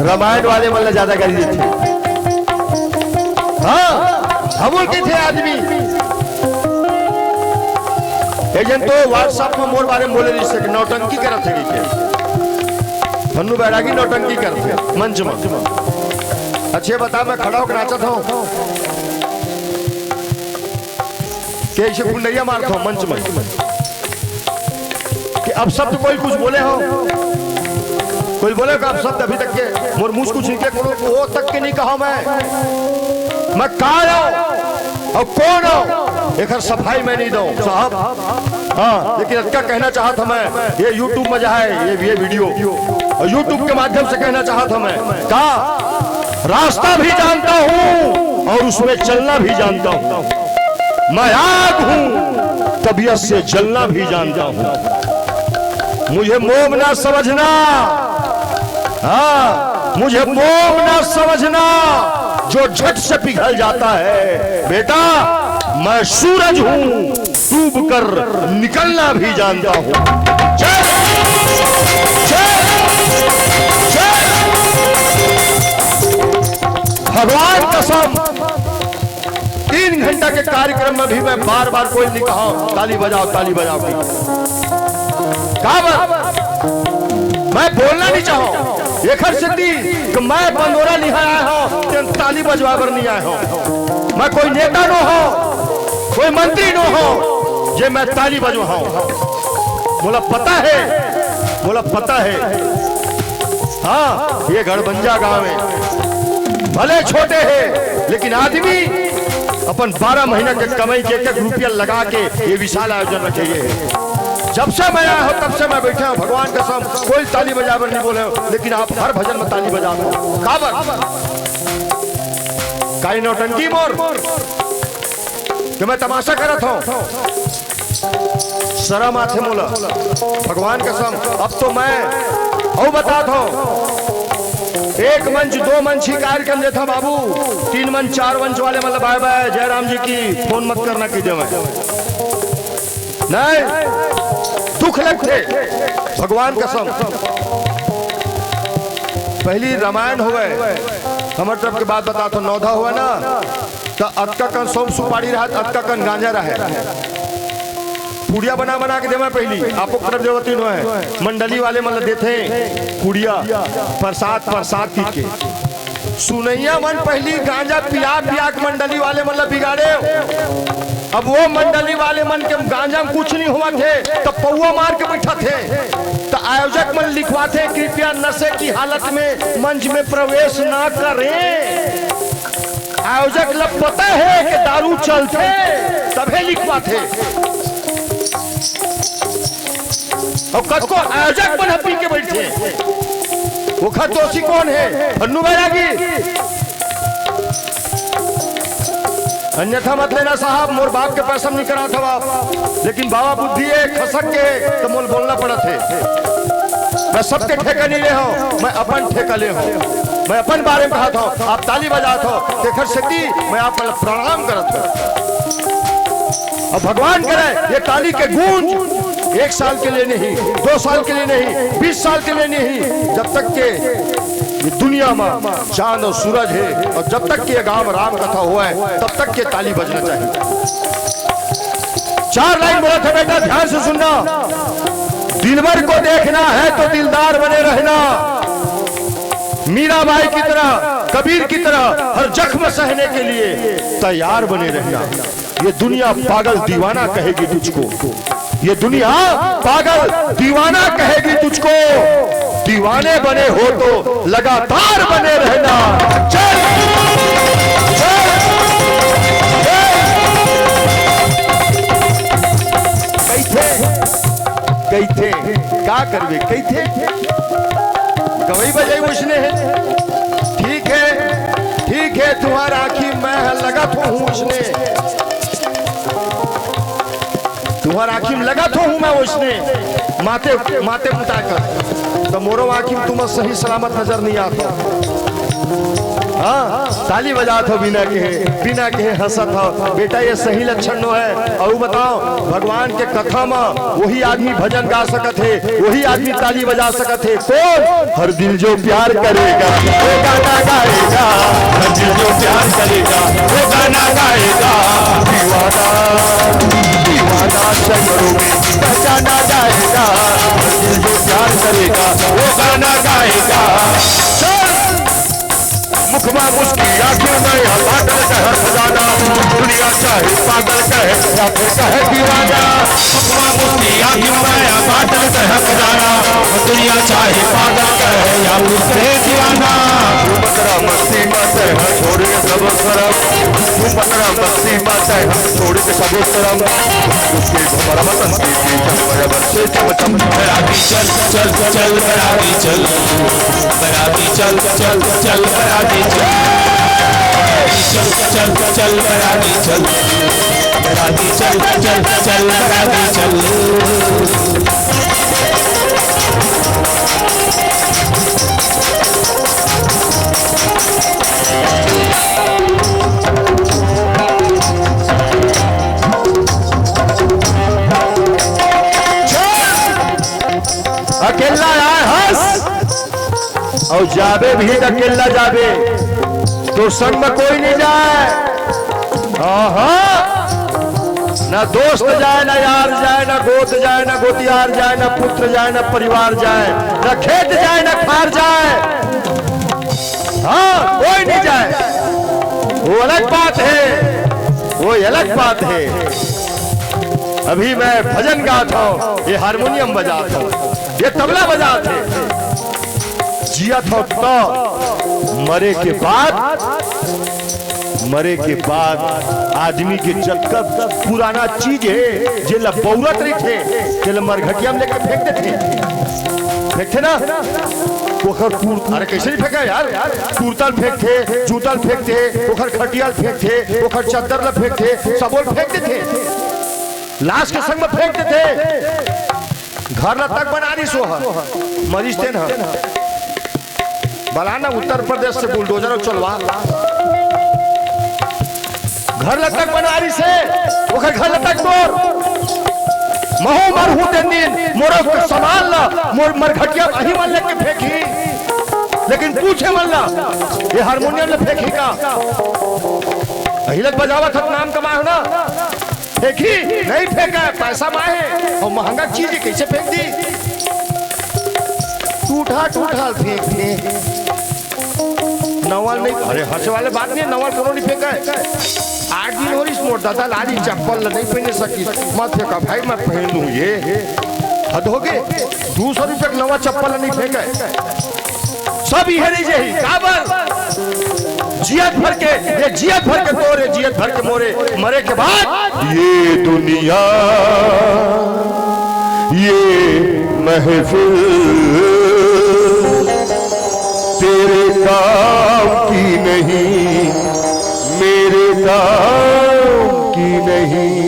रामायण वाले मतलब ज्यादा कर थे। हाँ हम के थे आदमी एजेंट तो व्हाट्सएप में मोर बारे में बोले नहीं सके, नौटंकी करते थे क्या धन्नू बैरागी नौटंकी करते मंच में। अच्छे बता मैं खड़ा होकर नाचत हूँ कैसे कुंडैया मारता हूँ मंच में कि अब शब्द कोई कुछ बोले हो, कोई बोले का अब शब्द अभी तक के मोर मुझ कुछ नहीं के वो तक के नहीं कहा मैं कहा हूं और कौन हो एक सफाई मैं नहीं दूं साहब। हाँ लेकिन क्या कहना चाहा था मैं, ये यूट्यूब में जो है ये वीडियो और यूट्यूब के माध्यम से कहना चाहा था मैं कहा रास्ता भी जानता हूं और उसमें चलना भी जानता हूं, मैं आग हूं तबीयत से जलना भी जानता हूं, मुझे मोम ना समझना, हाँ मुझे मोम ना समझना जो झट से पिघल जाता है, बेटा मैं सूरज हूं डूब कर निकलना भी जानता हूं। भगवान कसम 3 घंटा के कार्यक्रम में भी मैं बार बार कोई नहीं कहा ताली बजाओ की मैं बोलना नहीं चाहूं एक सिद्धि कि मैं बंदोरा नहीं आया हूं ताली बजवाकर नहीं आया हूं, मैं कोई नेता न हो कोई मंत्री न हो ये मैं ताली बजवाऊं। बोला पता है हाँ ये गड़बंजा गांव है भले छोटे हैं लेकिन आदमी अपन 12 महीना के कमाई के 1 रुपया लगा के ये विशाल आयोजन रखे हैं। जब से मैं आया हूं तब से मैं बैठा हूं भगवान कसम कोई ताली बजावर नहीं बोले लेकिन आप हर भजन में ताली बजा दो काई नौटंकी मोर कि मैं तमाशा करत हूं शर्म आथे मोला भगवान कसम। अब तो मैं और बताता हूं 1 मंच 2 मंच ही कार्यक्रम देता बाबू 3 मंच 4 मंच वाले मतलब बाय बाय जयराम जी की फोन मत करना कीजिए मैं नहीं दुख लगते भगवान कसम। पहली रामायण हो गए हमारे तरफ के बात बताता हूं नौधा हुआ ना तो अटका कन सोम सुपारी रहा अटका कन गांजा रहे पुड़िया बना के दे मैं पहली आपको तरफ जरूरत नहीं है मंडली वाले मतलब देते पुड़िया प्रसाद की के सुनैया मन पहली गांजा पिया के मंडली वाले मतलब बिगाड़े। अब वो मंडली वाले मन के गांजा में कुछ नहीं हुआ थे तो पौआ मार के बैठा थे तो आयोजक मन लिखवाते कृपया नशे की हालत में मंच में प्रवेश ना करें। आयोजक लोग पता है कि दारू चलते तभी लिखवाते और कसको आयोजक बन पी के बैठे वो खतोषी कौन है धन्नू बैरागी। अन्यथा मत लेना साहब मोर बाप के पैसा नहीं करा था बाप लेकिन बाबा बुद्धि है खसक के तो मोल बोलना पड़ा थे। मैं सबके ठेका नहीं ले हूं मैं अपन ठेका ले हूं मैं अपन बारे में कहा था आप ताली बजाते हो देखर सिद्धि मैं आपका प्रणाम करता हूं। अब भगवान करे ये ताली के गूंज 1 साल के लिए नहीं 2 साल के लिए नहीं 20 साल के लिए नहीं जब तक के ये दुनिया में चांद और सूरज है और जब तक के गांव राम कथा हुआ है तब तक के ताली बजना चाहिए। 4 लाइन बोला था बेटा ध्यान से सुनना दिन भर को देखना है तो दिलदार बने रहना मीराबाई की तरह कबीर की तरह हर जख्म सहने के लिए तैयार बने रहना। ये दुनिया पागल दीवाना कहेगी तुझको ये दुनिया पागल दीवाना कहेगी तुझको दीवाने बने हो तो लगातार बने रहना। चल कई थे क्या करवे कई थे गवई बजाई उसने ठीक है तुम्हारा आखी मैं लगा तो हूँ उसने तुम्हारा आखी में लगा तो हूँ मैं उसने माते मुताकर तो मोरो आखी में तुम्हें सही सलामत नजर नहीं आता हाँ ताली बजात हो बिना के हंसत हो। बेटा ये सही लक्षण नो है। और बताओ भगवान के कथा में वही आदमी भजन गा सकत है, वही आदमी ताली बजा सकत है। कौन? हर दिल जो प्यार करेगा वो गाना गाएगा, हर दिल जो प्यार करेगा वो गाना गाएगा। दीवाना दीवाना शहरों में पहचाना जाएगा, हर दिल जो प्यार करेगा वो गाना गाएगा। मुखमा मुस्की आंखें में बादल कहे खजाना, दुनिया चाहे पागल कहे या फिर कहे दीवाना। मुखमा मुस्की आंखें में बादल कहे खजाना, दुनिया चाहे पागल कहे या फिर कहे दीवाना। मकरा मस्ती मत है छोड़ के सब शरम, तू मकरा मस्ती मत है छोड़ के सब शरम। उसके हमारा वतन की चमचम से चमचम बराती चल चल चल बराती चल, बराती चल चल चल बराती चल चल चल बराती चल, बराती चल चल चल बराती चल। अकेला आए हंस और जाबे भी अकेला जाबे, तो संग में कोई नहीं जाए। ना दोस्त जाए, ना यार जाए, ना गोत जाए, ना गोतियार जाए, ना पुत्र जाए, ना परिवार जाए, ना खेत जाए, ना खार जाए। हाँ कोई नहीं जाए, वो अलग बात है, वो अलग बात है। अभी मैं भजन गाता हूँ, ये हारमोनियम बजाता हूँ, ये तबला बजाते हैं। जिया था तो मरे के बाद आदमी के जब तक पुराना चीज है जे लबौरत रही थे, जे मरघटिया में लेकर फेंकते ना ओखर कूर। अरे कैसे नहीं फेंका यार, कूरतल फेंकते, जूतल फेंकते, ओखर खटियाल फेंकते, ओखर चद्दर ल फेंकते, सबोल फेंकते थे, लाश के संग में फेंकते थे। घर ल तक बना रही सो मरीज थे ना बलाना उत्तर प्रदेश से बुलडोजर चलवा घर ल तक बना रही से ओखर घर ल तक तोड़ महू मरहू दिन मोर सामान ला मोर मरघटिया अही मन लेके फेंकी, लेकिन पूछे मन ला ये हारमोनियम ले फेंकी का अही लग बजावत था नाम कमा ना फेंकी नहीं फेंका, पैसा माहे और महंगा चीज कैसे फेंक दी। टूठा टूठा फेंक दे नवल नहीं। अरे हंस वाले बात नहीं, नवल करो नहीं फेंका है। 8 दिन हो रही मोर दादा लाली चप्पल नहीं पहने सकी, मत फेंका भाई मैं पहन लूँ। ये हद हो गए, 200 रुपये का नवा चप्पल नहीं फेंका, सब ये नहीं जही काबर जियत भर के, ये जियत भर के तोरे, जियत भर के मोरे, मरे के बाद ये दुनिया ये महफिल तेरे काम की नहीं, मेरे काम की नहीं।